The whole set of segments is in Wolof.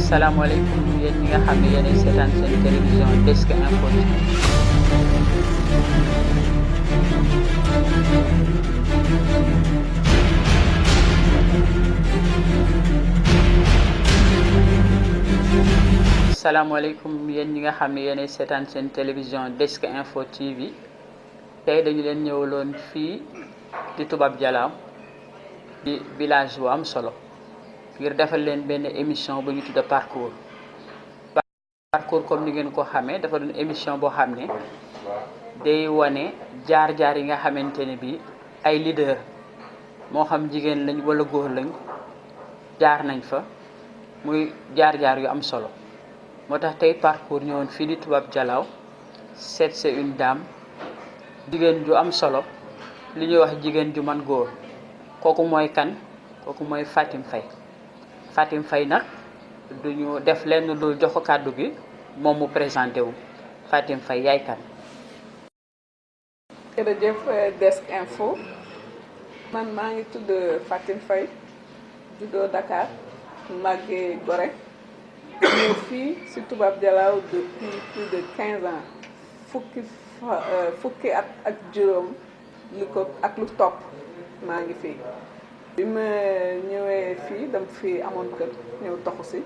asalaamaaleykum yéen ñi nga xam ne yéenay seetaan seen télévision Desk Info. asalaamaaleykum yéen ñi nga xam ne yéenay seetaan seen télévision Desk Info TV tey dañu leen ñëwaloon fii di Toubab Dialaw di village bu am solo ngir defal leen benn émission bu ñu tudde parcours comme ni ngeen ko xamee dafa doon émission boo xam ne day wane jaar-jaar yi nga xamante ne bi ay leader moo xam jigéen lañ wala góor lañ jaar nañ fa muy jaar-jaar yu am solo moo tax tey parcours ñëwoon fii di Toubab Dialaw seet c'est une dame jigéen ju am solo li ñuy wax jigéen ju man góor kooku mooy kan kooku mooy Fatim Faye nag duñu def lenn lu jox ko kàddu gi moom mu présenté wu Fatim Faye yaay kan. jërëjëf Desk Info man maa ngi tudd Fatim Faye juddoo Dakar màggee Gorée ñëw fii ci Toubab Dialaw depuis plus de 15 ans fukki at ak juróom li ko ak lu topp maa ngi fii bi ma ñëwee fii dama fi amoon kër ñëw toxu si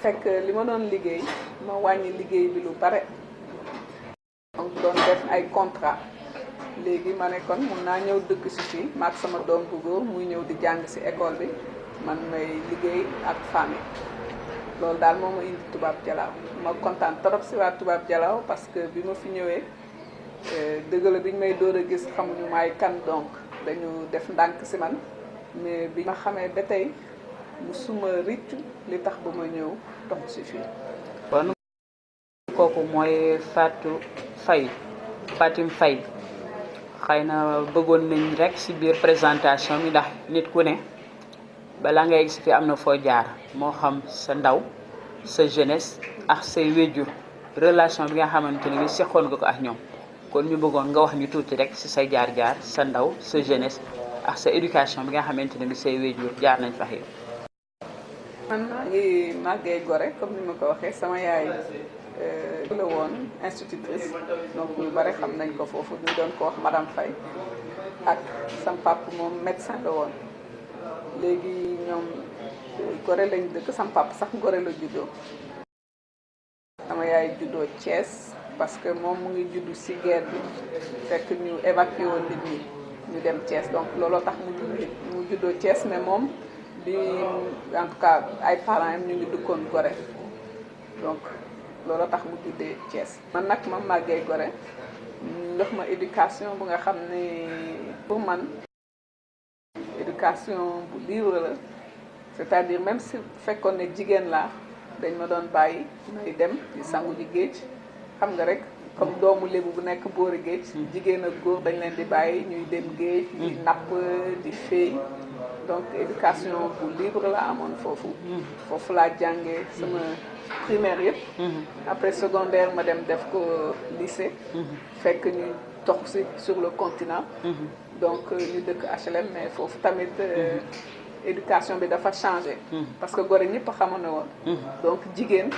fekk li ma doon liggéey ma wàññi liggéey bi lu bare donc doon def ay contrat léegi ma ne kon mun naa ñëw dëkk si fii maag sama doom bu góor muy ñëw di jàng si école bi man may liggéey ak famille loolu daal moo ma indi Toubab Dialaw ma kontaan trop si waa Toubab Dialaw parce que bi ma fi ñëwee dëgg la bi ñu may door a gis xamuñu maay kan donc dañu def ndànk si man mais bi ma xamee ba tey musuma riccu li tax ba ma ñëw dox si fii. kon kooku mooy Fatim Faye xëy na bëggoon nañ rek si biir présentation bi ndax nit ku ne balaa ngay gis fi am na foo jaar moo xam sa ndaw sa jeunesse ak say wéjur relation bi nga xamante ne bi seqoon nga ko ak ñoom kon ñu bëggoon nga wax ñu tuuti rek si say jaar-jaar sa ndaw sa jeunesse ak sa éducation bi nga xamante ne bi say wéjur jaar nañ fa yow. man maa ngi màggee Gorée comme ni ma ko waxee sama yaay la woon institutrice donc ñu bare xam nañ ko foofu ñu doon ko wax madame Faye ak sama papa moom médecin la woon léegi ñoom Gorée lañ dëkk sama papa sax Gorée la juddoo sama yaay juddoo Thiès parce que moom mu ngi juddu ci guerre bi fekk ñu évacué woon nit ñi ñu dem Thiès donc looloo tax mu juddoo Thiès mais moom bi en tout cas ay parents am ñu ngi dëkkoon Gorée donc looloo tax mu juddee Thiès. man nag ma màggee Gorée ñu jox ma éducation bu nga xam ne pour man éducation bu libre la c'est-à-dire même si fekkoon ne jigéen laa dañ ma doon bàyyi may dem di sangu ji géej xam nga rek comme doomu lébu bu nekk boori géej jigéen ak góor dañ leen di bàyyi ñuy dem géej di napp di féey donc éducation bu libre la amoon foofu laa jàngee sama primaire yëpp après secondaire ma dem def ko lycée fekk ñu tox si sur le continent donc ñu dëkk HLM mais foofu tamit éducation bi dafa changé parce que Gorée ñëpp xamoon na woon donc jigéen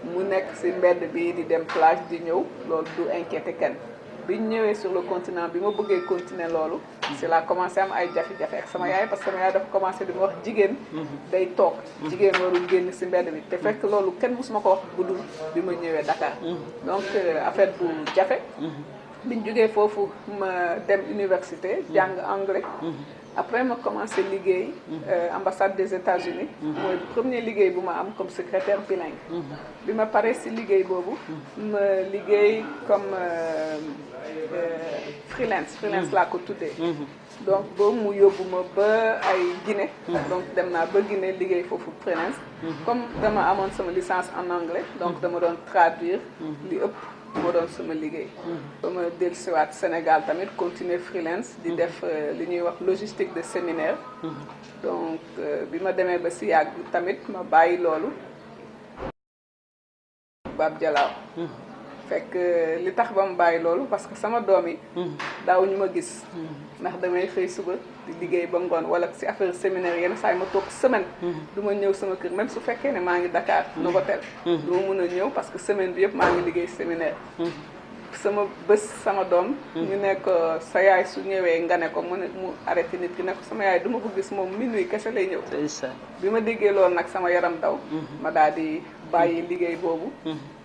mu nekk ci mbedd bi di dem plage di ñëw loolu du inquiété kenn bi ñu ñëwee sur le continent bi ma bëggee continuer loolu ci laa commencé am ay jafe-jafe ak sama yaay parce que sama yaay dafa commencé di ma wax jigéen day toog jigéen warul génn ci mbedd bi te fekk loolu kenn musuma ko wax bu dul bi ma ñëwee Dakar donc affaire bu jafe biñ jógee foofu ma dem université jàng anglais après ma commencé liggéey ambassade des États-Unis mooy premier liggéey bu ma am comme secrétaire bilingue bi ma paree ci liggéey boobu ma liggéey comme freelance laa ko tuddee donc boobu mu yóbbu ma ba ay Guinée donc dem naa ba Guinée liggéey foofu freelance comme dama amoon sama licence en anglais donc dama doon traduire li ëpp moo doon sama liggéey ba ma dellusiwaat Sénégal tamit continuer freelance di def li ñuy wax logistique de séminaire donc bi ma demee ba si yàgg tamit ma bàyyi loolu Toubab Dialaw fekk li tax ba mu bàyyi loolu parce que sama doom yi daaw ñu ma gis ndax damay xëy suba di liggéey ba ngoon wala si affaire séminaire yenn saa yi ma toog semaine du ma ñëw sama kër même su fekkee ne maa ngi Dakar Novotel du ma mun a ñëw parce que semaine bi yëpp maa ngi liggéey séminaire sama bés sama doom ñu nekk sa yaay su ñëwee nga ne ko mu arrêté nit ki ne ko sama yaay du ma ko gis moom minuit kese lay ñëw bi ma déggee loolu nag sama yaram daw ma daal di bàyyi liggéey boobu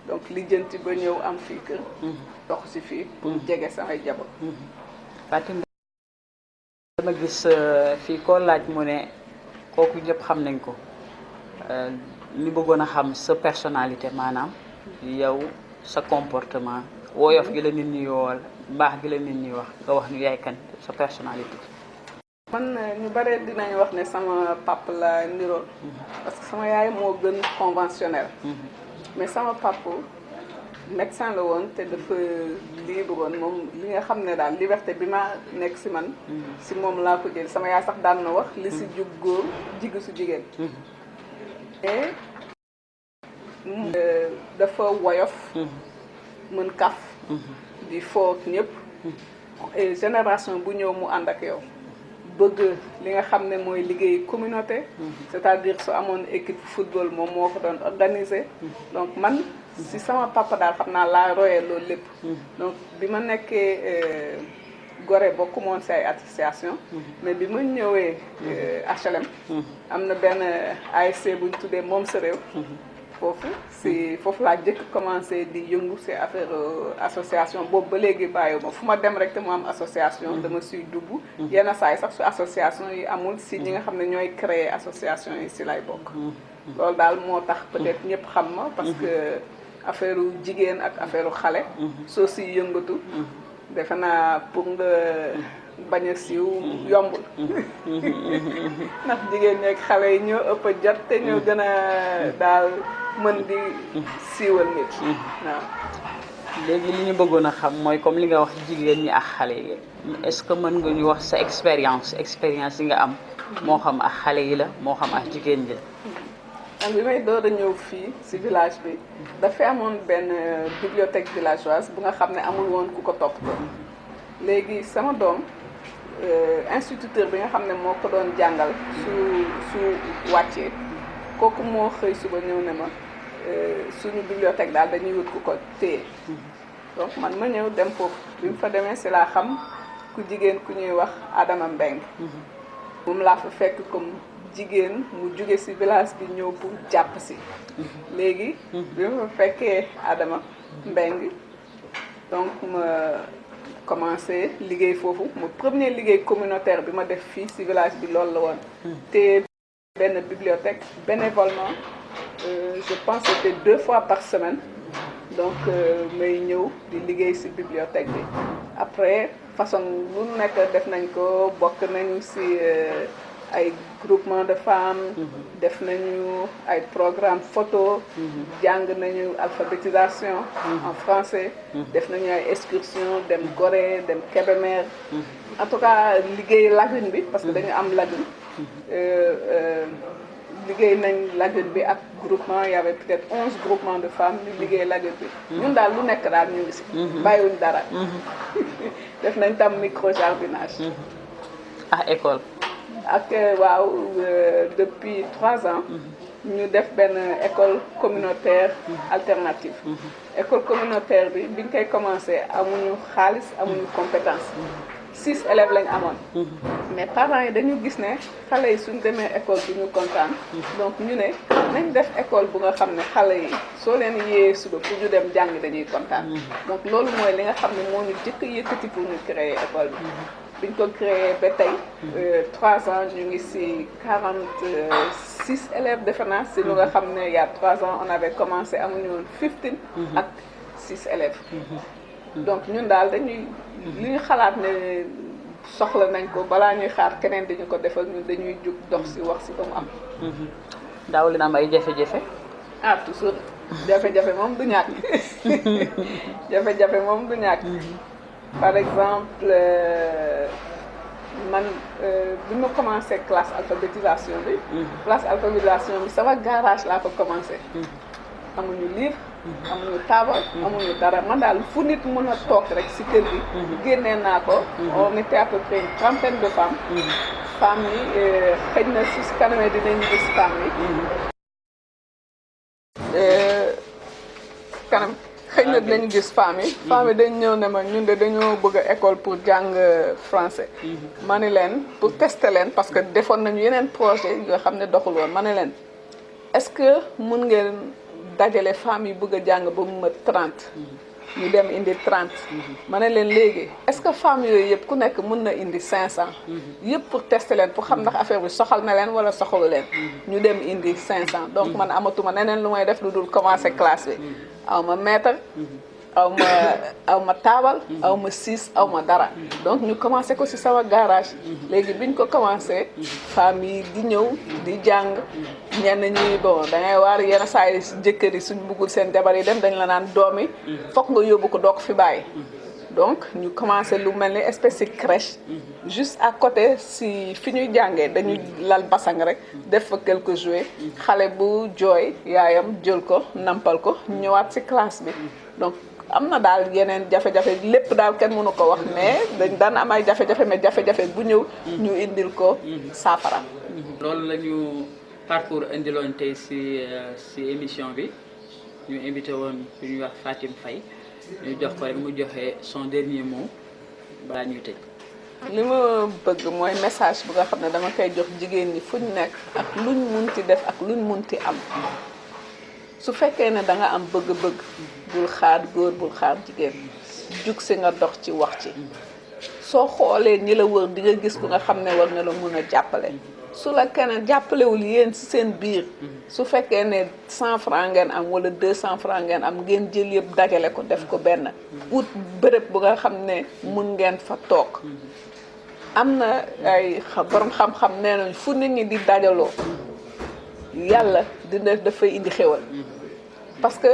donc lijjanti ba ñëw am fii kër dox si fii pour jege samay jabar Fatim dama gis fii koo laaj mu ne kooku ñëpp xam nañ ko ñu bëggoon a xam sa personnalité maanaam yow sa comportement woyof gi la nit ñi yool mbaax gi la nit ñi wax nga wax ñu yaay kan sa personnalité. man ñu bare dinañ wax ne sama papa la nirool parce que sama yaay moo gën conventionnel mais sama papa médecin la woon te dafa libre woon moom li nga xam ne daal liberté bi ma nekk si man si moom laa ko jël sama yaay sax daan na wax li si jug góor jigu su jigéen et dafa woyof mën kaf di foog ñëpp et génération bu ñëw mu ànd ak yow bëgg li nga xam ne mooy liggéey communauté c'est-à-dire su amoon équipe football moom moo ko doon organiser donc man si sama papa daal xam naa laa royee loolu lépp donc bi ma nekkee Gorée bokku moon si ay association mais bi ma ñëwee HLM am na benn ASC bu ñu tuddee moom sa réew foofu laa jëkk commencé di yëngu si affaire association boobu ba léegi bàyyi ma fu ma dem rek te mu am association dama siy dugg yenn saa yi sax su association yi amul si ñi nga xam ne ñooy créer association yi si lay bokk loolu daal moo tax peut-être ñëpp xam ma parce que affaire jigéen ak affaire xale soo si yëngatu defe naa pour nga bañ a siiw yombul ndax jigéen ñeeg xale yi ñoo ëpp a jot te ñoo gën a daal mën di siiwal nit waaw léegi li ñu bëggoon a xam mooy comme li nga wax jigéen ñi ak xale yi est-ce que mën nga ñu wax sa expérience yi nga am moo xam ak xale yi la moo xam ak jigéen ñi la ak bi may door a ñëw fii si village bi dafa amoon benn bibliothèque villageoise bu nga xam ne amul woon ku ko toppatoo léegi sama doom instituteur bi nga xam ne moo ko doon jàngal su wàccee kooku moo xëy suba ñëw ne ma suñu bibliothèque daal dañuy wut ku ko téye donc man ma ñëw dem foofu bi mu fa demee si laa xam ku jigéen ku ñuy wax Adama Mbeng moom laa fa fekk comme jigéen mu jóge si village bi ñëw pour jàpp si léegi bi ma fa fekkee Adama Mbeng donc ma commencé liggéey foofu mu premier liggéey communautaire bi ma def fii si village bi loolu la woon te benn bibliothèque bénévolement je pense que c'était 2 fois par semaine donc may ñëw di liggéey si bibliothèque bi après façon lu nekk def nañ ko bokk nañu si ay groupement de femmes def nañu ay programme photo jàng nañu alphabétisation en français def nañu ay excursion dem Gorée dem Kébémer en tout cas liggéey lagune bi parce que dañu am lagune liggéey nañ lagune bi ak groupement y avait peut-être 11 groupements de femmes ñu liggéey lagune bi ñun daal lu nekk daal ñu ngi si bàyyiwuñ dara def nañ tam micro jardinage école ak waaw depuis 3 ans ñu def benn école communautaire alternative école communautaire bi biñ koy commencé amuñu xaalis amuñu compétence 6 élèves lañ amoon mais parents yi dañu gis ne xale yi suñ demee école du ñu kontaan donc ñu ne nañ def école bu nga xam ne xale yi soo leen yéeyee suba pour ñu dem jàngi dañuy kontaan donc loolu mooy li nga xam ne moo ñu jëkk yëkkati pour ñu créer école bi biñ ko créé ba tey 3 ans ñu ngi ci 46 élèves defe naa si lu nga xam ne il y a 3 ans on avait commencé amuñu woon 15 ak 6 élèves donc ñun daal dañuy li ñu xalaat ne soxla nañ ko balaa ñuy xaar keneen dañu ko defal ñun dañuy jug dox ci wax ci ba mu am daaw leen am ay jafe-jafe toujours jafe-jafe moom du ñàkk jafe-jafe moom du ñàkk par exemple man bi ma commencé classe alphabétisation bi classe alphabétisation bi sama garage laa ko commencé amuñu livre amuñu taabal amuñu dara man daal fu nit mën a toog rek si kër gi génnee naa ko on était à peu près une trentaine de femmes femmes yi xëy na si kanamee dinañu gis femmes yi kanam xëy na dinañu gis femmes yi dañ ñëw ne ma ñun de dañoo bëgg a école pour jàng français ma ne leen pour tester leen parce que defoon nañu yeneen projet yoo xam ne doxul woon ma ne leen est-ce que mun ngeen dajale femmes yi bëgg a jàng ba mu mat 30 ñu dem indi 30 ma ne leen léegi est-ce que femmes yooyu yëpp ku nekk mën na indi 500 yëpp pour tester leen pour xam ndax affaire bi soxal na leen wala soxalu leen ñu dem indi 500 donc man amatuma neneen lu may def lu dul commencer classe bi aw ma maître aw ma taabal aw ma siis aw ma dara donc ñu commencé ko ci sama garage léegi biñ ko commencé femmes yi di ñëw di jàng ñenn ñi bon da ngay waar yenn saa yi jëkkër yi suñ bëggul seen jabar yi dem dañ la naan doom yi fokk nga yóbbu ko doo ko fi bàyyi donc ñu commencé lu mel ni espèce de crèche juste à côté si fi ñuy jàngee dañuy lal basang rek def fa quelques jouets xale bu jooy yaayam jël ko nampal ko ñëwaat ci classe bi donc am na daal yeneen jafe-jafe lépp daal kenn mënu ko wax mais dañ daan am ay jafe-jafe mais jafe-jafe bu ñëw ñu indil ko saafara loolu la ñu parcours indiloon tey ci émission bi ñu invité woon ku ñuy wax Fatim Faye ñu jox ko rek mu joxe son dernier mot balaa ñuy tëj. li ma bëgg mooy message bu nga xam ne dama koy jox jigéen ñi fuñ nekk ak luñ munti def ak luñ munti am su fekkee ne da nga am bëgg-bëgg bul xaar góor bul xaar jigéen jug si nga dox ci wax ci soo xoolee ñi la wër di nga gis ku nga xam ne war na la mun a jàppale su la keneen jàppalewul yéen si seen biir su fekkee ne 100 francs ngeen am wala 200 francs ngeen am ngeen jël yëpp dajale ko def ko benn ut bërëb bu nga xam ne mun ngeen fa toog am na ay borom xam-xam nee nañ fu nit ñi di dajaloo yàlla dafay indi xéwal parce que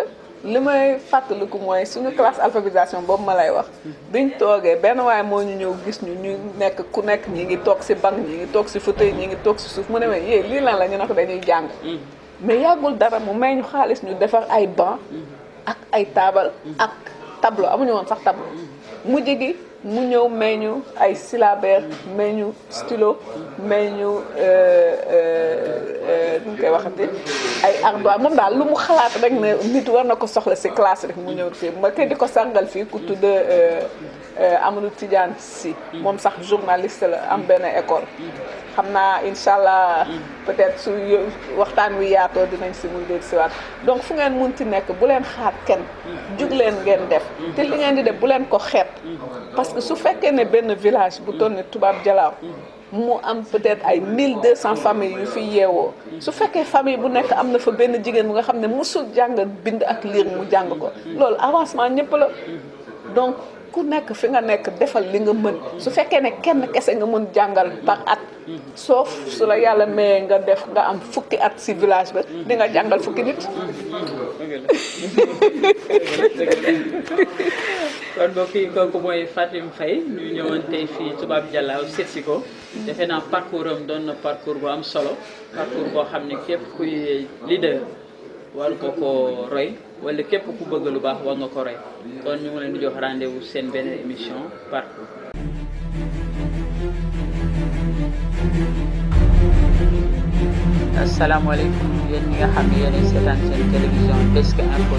li may fàttaliku mooy suñu classe alphabétisation boobu ma lay wax biñ toogee benn waaye moo ñu ñëw gis ñu nekk ku nekk ñi ngi toog ci banc ñi ngi toog ci fauteuil ñi ngi toog ci suuf mu ne ma yee lii lan la ñu ne ko dañuy jàng mais yàggul dara mu may ñu xaalis ñu defar ay banc ak ay taabal ak tableau amuñu woon sax tableau mujj gi mu ñëw may ñu ay syllabaire may ñu stylo may ñu ñu koy waxati ay ardoise moom daal lu mu xalaat rek ne nit war na ko soxla ci classe rek mu ñëw fii ma kay di ko sargal fii ku tudd Amadou Tidiane Sy moom sax journaliste la am benn école xam naa incha allah peut-être su waxtaan wi yaatoo dinañ ci mun dégg ci waat donc fu ngeen munti nekk bu leen xaar kenn jug leen ngeen def te li ngeen di def bu leen ko xeet parce que su fekkee ne benn village bu toll ni Toubab Dialaw mu am peut-être ay 1200 familles yu fi yeewoo su fekkee famille bu nekk am na fa benn jigéen bu nga xam ne musul jàng bind ak lire mu jàng ko loolu avancement ñëpp la donc ku nekk fi nga nekk defal li nga mën su fekkee ne kenn kese nga mën jàngal par at sauf su la yàlla mayee nga def nga am fukki at ci village ba di nga jàngal fukki nit kon mbokk yi kooku mooy Fatim Faye ñu ñëwoon tey fii Toubab Dialaw seet si ko defe naa parcours am doon na parcours bu am solo parcours boo xam ne képp kuy leader war nga ko roy wala képp ku bëgg lu baax war nga ko roy kon ñu ngi leen di jox rendez-vous seen benn émission parcours. asalaamaaleykum yéen ñi nga xam ne yéen a seetaan seen télévision Desk Info.